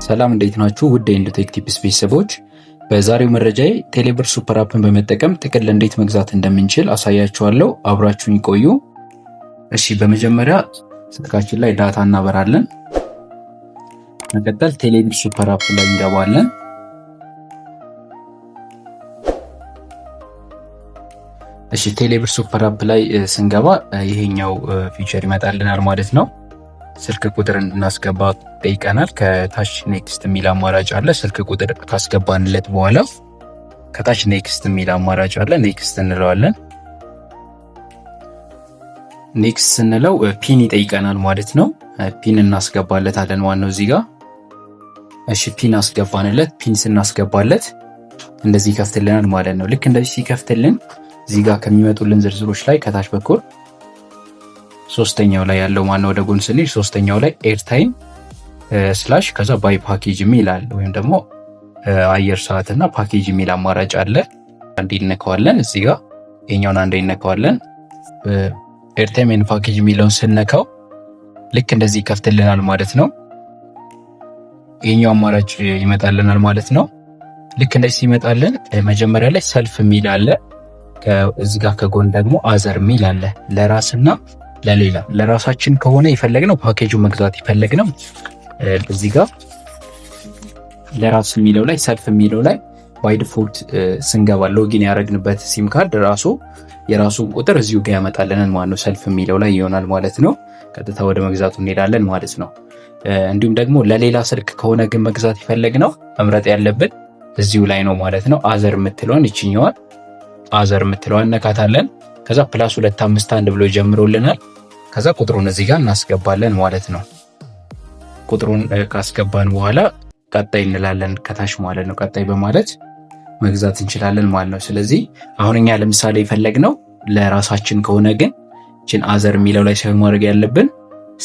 ሰላም እንዴት ናችሁ? ውድ የኢንዶቴክ ቲፕስ ቤተሰቦች፣ በዛሬው መረጃዬ ቴሌብር ሱፐር አፕን በመጠቀም ጥቅል እንዴት መግዛት እንደምንችል አሳያችኋለሁ። አብራችሁኝ ቆዩ። እሺ፣ በመጀመሪያ ስልካችን ላይ ዳታ እናበራለን። መቀጠል ቴሌብር ሱፐር አፕ ላይ እንገባለን። እሺ፣ ቴሌብር ሱፐር አፕ ላይ ስንገባ ይሄኛው ፊቸር ይመጣልናል ማለት ነው። ስልክ ቁጥር እንድናስገባ ጠይቀናል። ከታች ኔክስት የሚል አማራጭ አለ። ስልክ ቁጥር ካስገባንለት በኋላ ከታች ኔክስት የሚል አማራጭ አለ። ኔክስት እንለዋለን። ኔክስት ስንለው ፒን ይጠይቀናል ማለት ነው። ፒን እናስገባለታለን ማለት ነው እዚህ ጋር። እሺ ፒን አስገባንለት። ፒን ስናስገባለት እንደዚህ ይከፍትልናል ማለት ነው። ልክ እንደዚህ ሲከፍትልን እዚህ ጋር ከሚመጡልን ዝርዝሮች ላይ ከታች በኩል ሶስተኛው ላይ ያለው ማነው ወደ ጎን ስንሄድ ሶስተኛው ላይ ኤርታይም ስላሽ ከዛ ባይ ፓኬጅ የሚል አለ፣ ወይም ደግሞ አየር ሰዓትና ፓኬጅ የሚል አማራጭ አለ። አንዴ እንነካዋለን። እዚህ ጋር የኛውን አንዴ እንነካዋለን። ኤርታይም ኤንድ ፓኬጅ የሚለውን ስንነካው ልክ እንደዚህ ይከፍትልናል ማለት ነው። የኛው አማራጭ ይመጣልናል ማለት ነው። ልክ እንደዚህ ሲመጣልን መጀመሪያ ላይ ሰልፍ የሚል አለ። እዚህ ጋር ከጎን ደግሞ አዘር የሚል አለ። ለራስና ለሌላ ለራሳችን ከሆነ የፈለግነው ፓኬጁ መግዛት የፈለግነው እዚህ ጋር ለራስ የሚለው ላይ ሰልፍ የሚለው ላይ ባይ ዲፎልት ስንገባ ሎጊን ያደረግንበት ሲም ካርድ ራሱ የራሱን ቁጥር እዚሁ ጋር ያመጣልንን ማለት ነው። ሰልፍ የሚለው ላይ ይሆናል ማለት ነው። ቀጥታ ወደ መግዛቱ እንሄዳለን ማለት ነው። እንዲሁም ደግሞ ለሌላ ስልክ ከሆነ ግን መግዛት የፈለግነው መምረጥ ያለብን እዚሁ ላይ ነው ማለት ነው። አዘር የምትለዋን ይችኛዋን አዘር የምትለዋን እነካታለን። ከዛ ፕላስ 251 ብሎ ጀምሮልናል። ከዛ ቁጥሩን እዚህ ጋር እናስገባለን ማለት ነው። ቁጥሩን ካስገባን በኋላ ቀጣይ እንላለን ከታች ማለት ነው። ቀጣይ በማለት መግዛት እንችላለን ማለት ነው። ስለዚህ አሁን እኛ ለምሳሌ የፈለግነው ለራሳችን ከሆነ ግን እችን አዘር የሚለው ላይ ሳይሆን ማድረግ ያለብን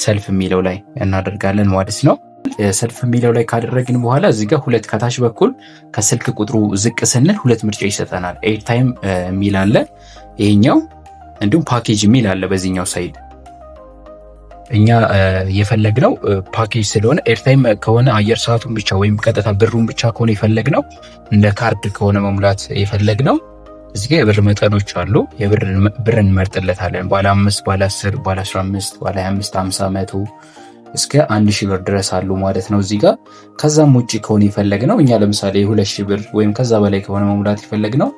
ሰልፍ የሚለው ላይ እናደርጋለን ማለት ነው። ሰልፍ የሚለው ላይ ካደረግን በኋላ እዚህ ጋር ሁለት ከታች በኩል ከስልክ ቁጥሩ ዝቅ ስንል ሁለት ምርጫ ይሰጠናል። ኤርታይም የሚል አለ ይሄኛው፣ እንዲሁም ፓኬጅ የሚል አለ በዚህኛው ሳይድ። እኛ የፈለግነው ፓኬጅ ስለሆነ ኤርታይም ከሆነ አየር ሰዓቱን ብቻ ወይም ቀጥታ ብሩን ብቻ ከሆነ የፈለግነው እንደ ካርድ ከሆነ መሙላት የፈለግነው እዚህ ጋር የብር መጠኖች አሉ። ብር እንመርጥለታለን። ባለ 5፣ ባለ 10፣ ባለ 15፣ ባለ 25፣ 50፣ 100 እስከ 1000 ብር ድረስ አሉ ማለት ነው እዚህ ጋር። ከዛም ውጪ ከሆነ የፈለግነው እኛ ለምሳሌ 2000 ብር ወይም ከዛ በላይ ከሆነ መሙላት የፈለግነው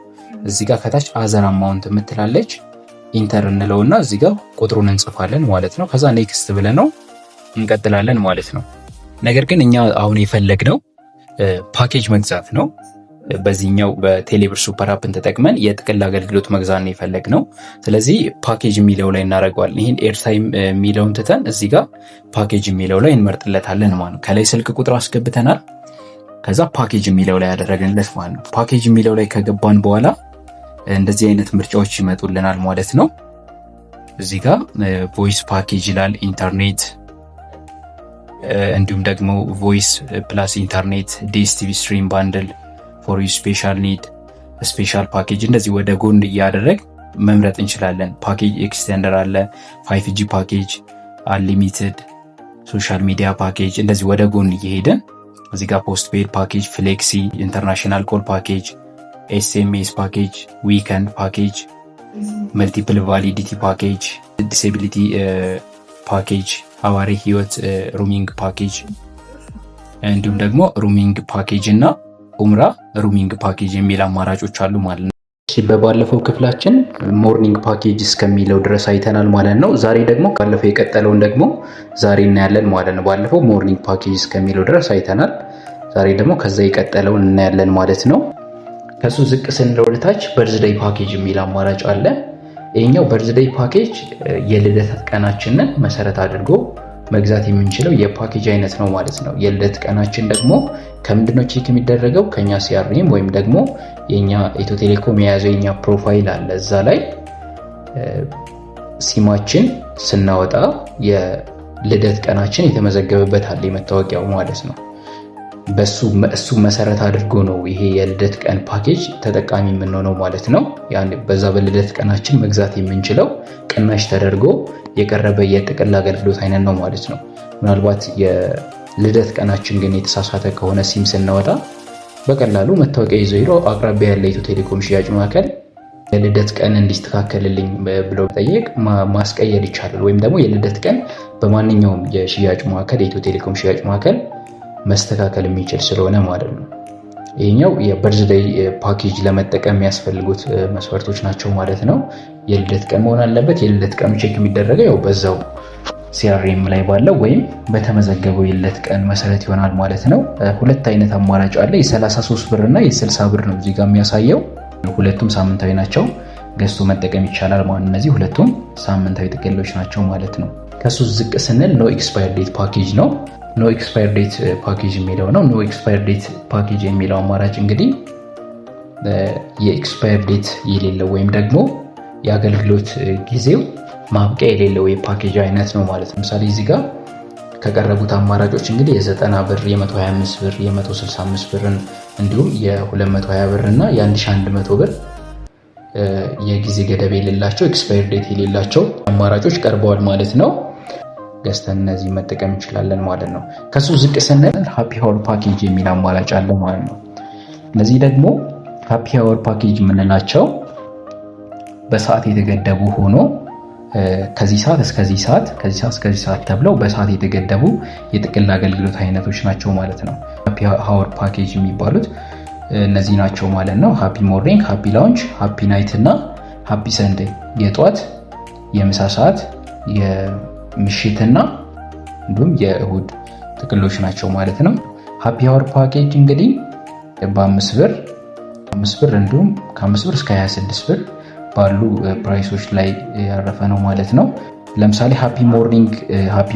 እዚህ ጋር ከታች አዘር አማውንት የምትላለች ኢንተር እንለውና እዚህ ጋር ቁጥሩን እንጽፋለን ማለት ነው። ከዛ ኔክስት ብለነው እንቀጥላለን ማለት ነው። ነገር ግን እኛ አሁን የፈለግነው ፓኬጅ መግዛት ነው። በዚህኛው በቴሌብር ሱፐር አፕን ተጠቅመን የጥቅል አገልግሎት መግዛት ነው የፈለግነው። ስለዚህ ፓኬጅ የሚለው ላይ እናደርገዋለን። ይህን ኤርታይም የሚለውን ትተን እዚህ ጋር ፓኬጅ የሚለው ላይ እንመርጥለታለን ማለት ነው። ከላይ ስልክ ቁጥር አስገብተናል። ከዛ ፓኬጅ የሚለው ላይ ያደረግንለት ማለት ነው። ፓኬጅ የሚለው ላይ ከገባን በኋላ እንደዚህ አይነት ምርጫዎች ይመጡልናል ማለት ነው። እዚህ ጋር ቮይስ ፓኬጅ ይላል፣ ኢንተርኔት፣ እንዲሁም ደግሞ ቮይስ ፕላስ ኢንተርኔት፣ ዲኤስቲቪ ስትሪም ባንድል ፎር ዩ ስፔሻል ኒድ፣ ስፔሻል ፓኬጅ፣ እንደዚህ ወደ ጎን እያደረግ መምረጥ እንችላለን። ፓኬጅ ኤክስቴንደር አለ፣ 5G ፓኬጅ፣ አንሊሚትድ፣ ሶሻል ሚዲያ ፓኬጅ፣ እንደዚህ ወደ ጎን እየሄደን እዚህ ጋር ፖስት ፔድ ፓኬጅ፣ ፍሌክሲ፣ ኢንተርናሽናል ኮል ፓኬጅ፣ ኤስኤምኤስ ፓኬጅ፣ ዊከንድ ፓኬጅ፣ መልቲፕል ቫሊዲቲ ፓኬጅ፣ ዲሴቢሊቲ ፓኬጅ፣ ሐዋሪ ህይወት ሩሚንግ ፓኬጅ፣ እንዲሁም ደግሞ ሩሚንግ ፓኬጅ እና ኡምራ ሩሚንግ ፓኬጅ የሚል አማራጮች አሉ ማለት ነው። በባለፈው ክፍላችን ሞርኒንግ ፓኬጅ እስከሚለው ድረስ አይተናል ማለት ነው። ዛሬ ደግሞ ካለፈው የቀጠለውን ደግሞ ዛሬ እናያለን ማለት ነው። ባለፈው ሞርኒንግ ፓኬጅ እስከሚለው ድረስ አይተናል። ዛሬ ደግሞ ከዛ የቀጠለውን እናያለን ማለት ነው። ከሱ ዝቅ ስንል ወደታች በርዝዴይ ፓኬጅ የሚል አማራጭ አለ። ይሄኛው በርዝዴይ ፓኬጅ የልደት ቀናችንን መሰረት አድርጎ መግዛት የምንችለው የፓኬጅ አይነት ነው ማለት ነው። የልደት ቀናችን ደግሞ ከምንድነው ቼክ የሚደረገው? ከኛ ሲአርኤም ወይም ደግሞ የኛ ኢትዮ ቴሌኮም የያዘው የኛ ፕሮፋይል አለ። እዛ ላይ ሲማችን ስናወጣ የልደት ቀናችን የተመዘገበበት አለ የመታወቂያው ማለት ነው። እሱ መሰረት አድርጎ ነው ይሄ የልደት ቀን ፓኬጅ ተጠቃሚ የምንሆነው ማለት ነው። ያን በዛ በልደት ቀናችን መግዛት የምንችለው ቅናሽ ተደርጎ የቀረበ የጥቅል አገልግሎት አይነት ነው ማለት ነው። ምናልባት ልደት ቀናችን ግን የተሳሳተ ከሆነ ሲም ስናወጣ በቀላሉ መታወቂያ ይዞ ሄዶ አቅራቢያ ያለ ኢትዮ ቴሌኮም ሽያጭ ማዕከል የልደት ቀን እንዲስተካከልልኝ ብሎ ጠየቅ ማስቀየር ይቻላል። ወይም ደግሞ የልደት ቀን በማንኛውም የሽያጭ ማዕከል የኢትዮ ቴሌኮም ሽያጭ ማዕከል መስተካከል የሚችል ስለሆነ ማለት ነው። ይሄኛው የበርዝዴይ ፓኬጅ ለመጠቀም የሚያስፈልጉት መስፈርቶች ናቸው ማለት ነው። የልደት ቀን መሆን አለበት። የልደት ቀኑ ቼክ የሚደረገው ያው በዛው ሲአርኤም ላይ ባለው ወይም በተመዘገበው የልደት ቀን መሰረት ይሆናል ማለት ነው። ሁለት አይነት አማራጭ አለ። የ33 ብር እና የ60 ብር ነው እዚህ ጋር የሚያሳየው። ሁለቱም ሳምንታዊ ናቸው። ገዝቶ መጠቀም ይቻላል ማለት ነው። እነዚህ ሁለቱም ሳምንታዊ ጥቅሎች ናቸው ማለት ነው። ከሱ ዝቅ ስንል ኖ ኤክስፓየር ዴት ፓኬጅ ነው። ኖ ኤክስፓየር ዴት ፓኬጅ የሚለው ነው። ኖ ኤክስፓየር ዴት ፓኬጅ የሚለው አማራጭ እንግዲህ የኤክስፓየር ዴት የሌለው ወይም ደግሞ የአገልግሎት ጊዜው ማብቂያ የሌለው የፓኬጅ አይነት ነው ማለት ነው። ምሳሌ እዚህ ጋር ከቀረቡት አማራጮች እንግዲህ የ90 ብር፣ የ125 ብር፣ የ165 ብርን እንዲሁም የ220 ብር እና የ1100 ብር የጊዜ ገደብ የሌላቸው ኤክስፓየር ዴት የሌላቸው አማራጮች ቀርበዋል ማለት ነው። ገዝተን እነዚህ መጠቀም እንችላለን ማለት ነው። ከሱ ዝቅ ስንል ሃፒ ሃወር ፓኬጅ የሚል አማራጭ አለ ማለት ነው። እነዚህ ደግሞ ሃፒ ሃወር ፓኬጅ የምንላቸው በሰዓት የተገደቡ ሆኖ ከዚህ ሰዓት እስከዚህ ሰዓት ከዚህ ሰዓት እስከዚህ ሰዓት ተብለው በሰዓት የተገደቡ የጥቅል አገልግሎት አይነቶች ናቸው ማለት ነው። ሃፒ ሃወር ፓኬጅ የሚባሉት እነዚህ ናቸው ማለት ነው። ሃፒ ሞርኒንግ፣ ሃፒ ላውንች፣ ሃፒ ናይት እና ሃፒ ሰንዴይ የጧት የምሳ ሰዓት የምሽትና እንዲሁም የእሁድ ጥቅሎች ናቸው ማለት ነው። ሃፒ ሃወር ፓኬጅ እንግዲህ በ5 ብር እንዲሁም ከ5 ብር እስከ 26 ብር ባሉ ፕራይሶች ላይ ያረፈ ነው ማለት ነው። ለምሳሌ ሃፒ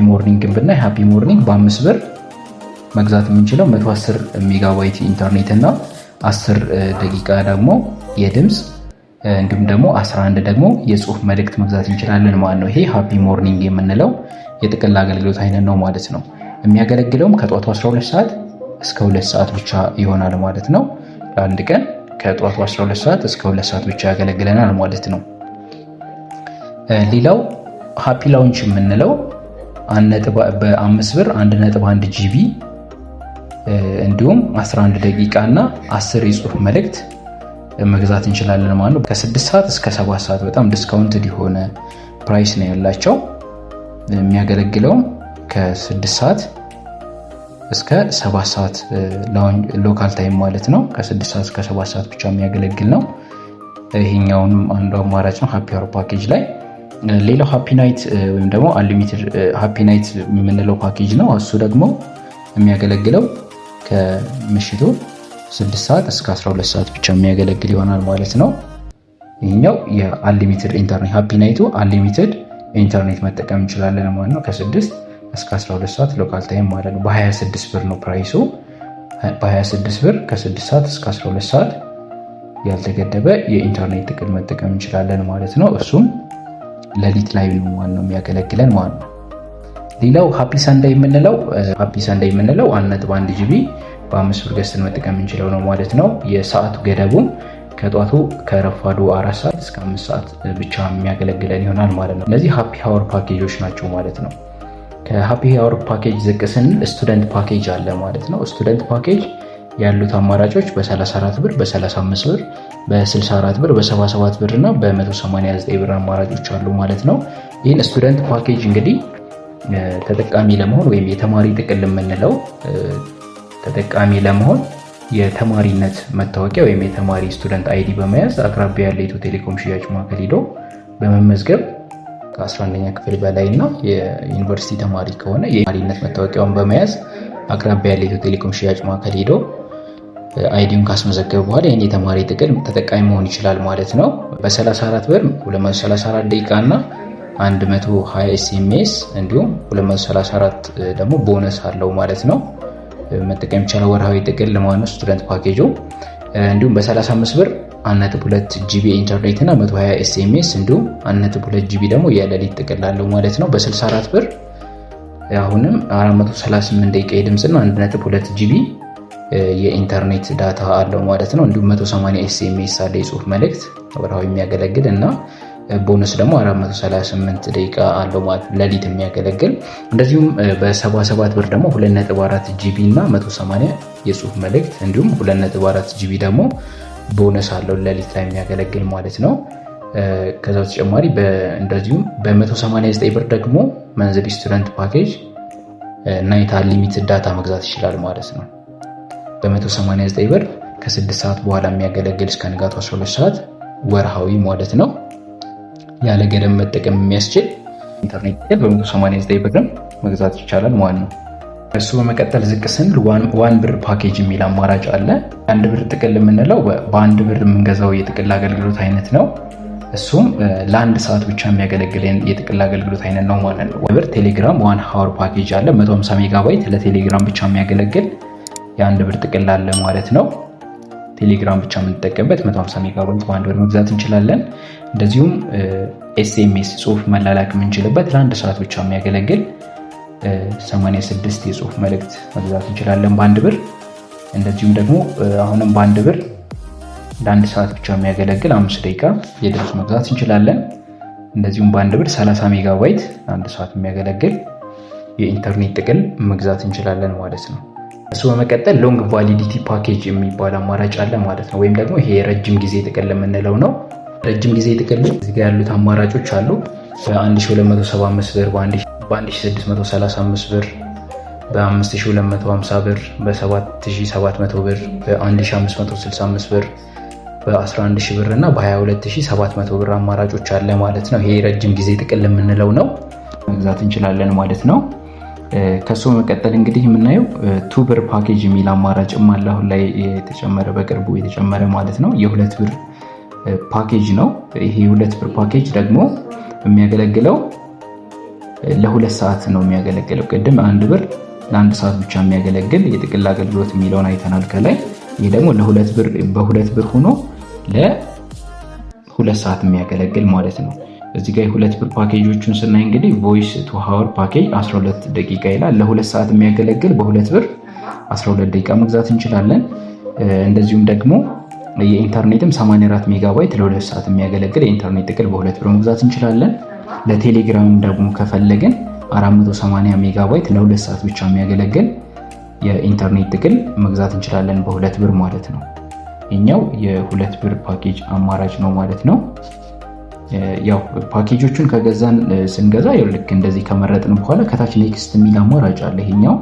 ሞርኒንግ ብናይ ሃፒ ሞርኒንግ በ5 ብር መግዛት የምንችለው 110 ሜጋባይት ኢንተርኔት እና 10 ደቂቃ ደግሞ የድምፅ እንዲሁም ደግሞ 11 ደግሞ የጽሁፍ መልእክት መግዛት እንችላለን ማለት ነው። ይሄ ሃፒ ሞርኒንግ የምንለው የጥቅል አገልግሎት አይነት ነው ማለት ነው። የሚያገለግለውም ከጧቱ 12 ሰዓት እስከ 2 ሰዓት ብቻ ይሆናል ማለት ነው። ለአንድ ቀን ከጧቱ 12 ሰዓት እስከ 2 ሰዓት ብቻ ያገለግለናል ማለት ነው። ሌላው ሃፒ ላውንች የምንለው በ5 ብር 1.1 ጂቢ እንዲሁም 11 ደቂቃ እና 10 የጽሁፍ መልእክት መግዛት እንችላለን ማለት ነው። ከ6 ሰዓት እስከ 7 ሰዓት በጣም ዲስካውንትድ የሆነ ፕራይስ ነው ያላቸው። የሚያገለግለውም ከ6 ሰዓት እስከ 7 ሰዓት ሎካል ታይም ማለት ነው። ከ6 ሰዓት እስከ 7 ሰዓት ብቻ የሚያገለግል ነው። ይሄኛውንም አንዱ አማራጭ ነው ሃፒ ሃወር ፓኬጅ ላይ። ሌላው ሃፒ ናይት ወይም ደግሞ አንሊሚትድ ሃፒ ናይት የምንለው ፓኬጅ ነው። እሱ ደግሞ የሚያገለግለው ከምሽቱ 6 ሰዓት እስከ 12 ሰዓት ብቻ የሚያገለግል ይሆናል ማለት ነው። ይሄኛው የአንሊሚትድ ኢንተርኔት ሃፒ ናይቱ አንሊሚትድ ኢንተርኔት መጠቀም እንችላለን ማለት ነው። ከ6 እስከ 12 ሰዓት ሎካል ታይም ማለት ነው። በ26 ብር ነው ፕራይሱ። በ26 ብር ከ6 ሰዓት እስከ 12 ሰዓት ያልተገደበ የኢንተርኔት ጥቅል መጠቀም እንችላለን ማለት ነው። እሱም ሌሊት ላይ ነው ዋናው የሚያገለግለን ማለት ነው። ሌላው ሃፒ ሰንዴይ የምንለው 1.1 ጂቢ በ5 ብር ገዝተን መጠቀም እንችለው ነው ማለት ነው። የሰዓቱ ገደቡም ከጧቱ ከረፋዱ 4 ሰዓት እስከ 5 ሰዓት ብቻ የሚያገለግለን ይሆናል ማለት ነው። እነዚህ ሃፒ ሃወር ፓኬጆች ናቸው ማለት ነው። ከሃፒ ሃወር ፓኬጅ ዝቅ ስንል ስቱደንት ፓኬጅ አለ ማለት ነው። ስቱደንት ፓኬጅ ያሉት አማራጮች በ34 ብር፣ በ35 ብር፣ በ64 ብር፣ በ77 ብር እና በ189 ብር አማራጮች አሉ ማለት ነው። ይህን ስቱደንት ፓኬጅ እንግዲህ ተጠቃሚ ለመሆን ወይም የተማሪ ጥቅል የምንለው ተጠቃሚ ለመሆን የተማሪነት መታወቂያ ወይም የተማሪ ስቱደንት አይዲ በመያዝ አቅራቢያ ያለ ኢትዮ ቴሌኮም ሽያጭ ማዕከል ሄዶ በመመዝገብ ከ11ኛ ክፍል በላይ እና የዩኒቨርሲቲ ተማሪ ከሆነ የተማሪነት መታወቂያውን በመያዝ አቅራቢያ ያለ ኢትዮ ቴሌኮም ሽያጭ ማዕከል ሄዶ አይዲውን ካስመዘገበ በኋላ ይህን የተማሪ ጥቅል ተጠቃሚ መሆን ይችላል ማለት ነው። በ34 ብር 234 ደቂቃ እና 120 ኤስኤምኤስ እንዲሁም 234 ደግሞ ቦነስ አለው ማለት ነው። መጠቀም ይቻላል ወርሃዊ ጥቅል ለማነው ስቱደንት ፓኬጁ። እንዲሁም በ35 ብር 1.2 ጂቢ ኢንተርኔት እና 120 ኤስኤምኤስ እንዲሁም 1.2 ጂቢ ደግሞ የሌሊት ጥቅል አለው ማለት ነው። በ64 ብር አሁንም 438 ደቂቃ የድምጽ እና 1.2 ጂቢ የኢንተርኔት ዳታ አለው ማለት ነው። እንዲሁም 180 ኤስኤምኤስ አለ የጽሁፍ መልእክት ወርሃዊ የሚያገለግል እና ቦነስ ደግሞ 438 ደቂቃ አለው ማለት ለሊት የሚያገለግል። እንደዚሁም በ77 ብር ደግሞ 2.4 ጂቢ እና 180 የጽሁፍ መልእክት እንዲሁም 2.4 ጂቢ ደግሞ ቦነስ አለው ለሊት ላይ የሚያገለግል ማለት ነው። ከዛ በተጨማሪ እንደዚሁም በ189 ብር ደግሞ መንዝሊ ስቱደንት ፓኬጅ ናይት አንሊሚትድ ዳታ መግዛት ይችላል ማለት ነው። በ189 ብር ከ6 ሰዓት በኋላ የሚያገለግል እስከ ንጋቱ 12 ሰዓት ወርሃዊ ማለት ነው ያለ ገደብ መጠቀም የሚያስችል ኢንተርኔት በ189 ብር መግዛት ይቻላል ማለት ነው። እሱ በመቀጠል ዝቅ ስንል ዋን ብር ፓኬጅ የሚል አማራጭ አለ። አንድ ብር ጥቅል የምንለው በአንድ ብር የምንገዛው የጥቅል አገልግሎት አይነት ነው። እሱም ለአንድ ሰዓት ብቻ የሚያገለግል የጥቅል አገልግሎት አይነት ነው ማለት ነው። ብር ቴሌግራም 1 ሃወር ፓኬጅ አለ። 150 ሜጋባይት ለቴሌግራም ብቻ የሚያገለግል የአንድ ብር ጥቅል አለ ማለት ነው። ቴሌግራም ብቻ የምንጠቀምበት 150 ሜጋባይት በአንድ ብር መግዛት እንችላለን። እንደዚሁም ኤስኤምኤስ ጽሁፍ መላላክ የምንችልበት ለአንድ ሰዓት ብቻ የሚያገለግል 86 የጽሁፍ መልእክት መግዛት እንችላለን በአንድ ብር። እንደዚሁም ደግሞ አሁንም በአንድ ብር ለአንድ ሰዓት ብቻ የሚያገለግል 5 ደቂቃ የድምፅ መግዛት እንችላለን። እንደዚሁም በአንድ ብር 30 ሜጋባይት ለአንድ ሰዓት የሚያገለግል የኢንተርኔት ጥቅል መግዛት እንችላለን ማለት ነው። እሱ በመቀጠል ሎንግ ቫሊዲቲ ፓኬጅ የሚባል አማራጭ አለ ማለት ነው። ወይም ደግሞ ይሄ የረጅም ጊዜ ጥቅል የምንለው ነው። ረጅም ጊዜ ጥቅል እዚህ ጋር ያሉት አማራጮች አሉ። በ1275 ብር፣ በ1635 ብር፣ በ5250 ብር፣ በ7700 ብር፣ በ1565 ብር፣ በ11000 ብር እና በ22700 ብር አማራጮች አለ ማለት ነው። ይሄ ረጅም ጊዜ ጥቅል የምንለው ነው መግዛት እንችላለን ማለት ነው። ከሱ መቀጠል እንግዲህ የምናየው 2 ብር ፓኬጅ የሚል አማራጭም አለ። አሁን ላይ የተጨመረ በቅርቡ የተጨመረ ማለት ነው። የ2 ብር ፓኬጅ ነው። ይሄ የ2 ብር ፓኬጅ ደግሞ የሚያገለግለው ለ2 ሰዓት ነው የሚያገለግለው። ቅድም 1 ብር ለ1 ሰዓት ብቻ የሚያገለግል የጥቅል አገልግሎት የሚለውን አይተናል ከላይ። ይሄ ደግሞ በ2 ብር ሆኖ ለ2 ሰዓት የሚያገለግል ማለት ነው። እዚህ ጋር የ2 ብር ፓኬጆቹን ስናይ እንግዲህ ቮይስ ቱ ሃወር ፓኬጅ 12 ደቂቃ ይላል። ለ2 ሰዓት የሚያገለግል በ2 ብር 12 ደቂቃ መግዛት እንችላለን። እንደዚሁም ደግሞ የኢንተርኔትም 84 ሜጋባይት ለ2 ሰዓት የሚያገለግል የኢንተርኔት ጥቅል በ2 ብር መግዛት እንችላለን። ለቴሌግራም ደግሞ ከፈለግን 480 ሜጋባይት ለ2 ሰዓት ብቻ የሚያገለግል የኢንተርኔት ጥቅል መግዛት እንችላለን በ2 ብር ማለት ነው። የኛው የ2 ብር ፓኬጅ አማራጭ ነው ማለት ነው። ያው ፓኬጆቹን ከገዛን ስንገዛ ያው ልክ እንደዚህ ከመረጥን በኋላ ከታች ኔክስት የሚል አማራጭ አለ። ይሄኛው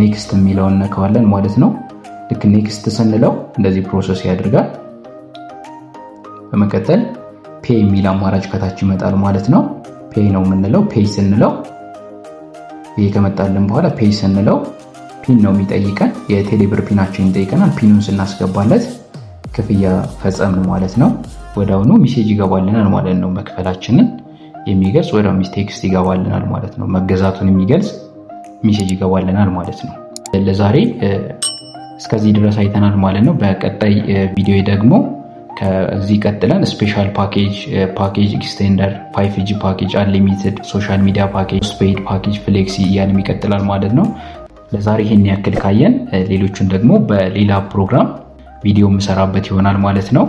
ኔክስት የሚለውን ነካዋለን ማለት ነው። ልክ ኔክስት ስንለው እንደዚህ ፕሮሰስ ያደርጋል። በመቀጠል ፔይ የሚል አማራጭ ከታች ይመጣል ማለት ነው። ፔይ ነው የምንለው። ፔይ ስንለው ይሄ ከመጣልን በኋላ ፔይ ስንለው ፒን ነው የሚጠይቀን። የቴሌብር ፒናችን ይጠይቀናል። ፒኑን ስናስገባለት ክፍያ ፈጸምን ማለት ነው። ወዲያውኑ ሜሴጅ ይገባልናል ማለት ነው። መክፈላችንን የሚገልጽ ወዲያው ቴክስት ይገባልናል ማለት ነው። መገዛቱን የሚገልጽ ሜሴጅ ይገባልናል ማለት ነው። ለዛሬ እስከዚህ ድረስ አይተናል ማለት ነው። በቀጣይ ቪዲዮ ደግሞ ከዚህ ቀጥለን ስፔሻል ፓኬጅ ኤክስቴንደር፣ 5G ፓኬጅ፣ አንሊሚትድ፣ ሶሻል ሚዲያ ፓኬጅ፣ ስፔድ ፓኬጅ፣ ፍሌክሲ እያለም ይቀጥላል ማለት ነው። ለዛሬ ይሄን ያክል ካየን ሌሎቹን ደግሞ በሌላ ፕሮግራም ቪዲዮ የምሰራበት ይሆናል ማለት ነው።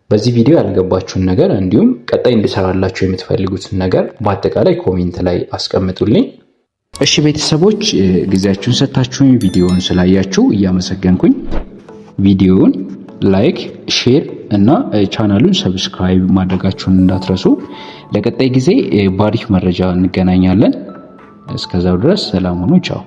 በዚህ ቪዲዮ ያልገባችሁን ነገር እንዲሁም ቀጣይ እንድሰራላችሁ የምትፈልጉትን ነገር በአጠቃላይ ኮሜንት ላይ አስቀምጡልኝ። እሺ ቤተሰቦች ጊዜያችሁን ሰጥታችሁኝ ቪዲዮውን ስላያችሁ እያመሰገንኩኝ ቪዲዮውን ላይክ፣ ሼር እና ቻናሉን ሰብስክራይብ ማድረጋችሁን እንዳትረሱ። ለቀጣይ ጊዜ ባሪክ መረጃ እንገናኛለን። እስከዛው ድረስ ሰላም ሁኑ። ቻው።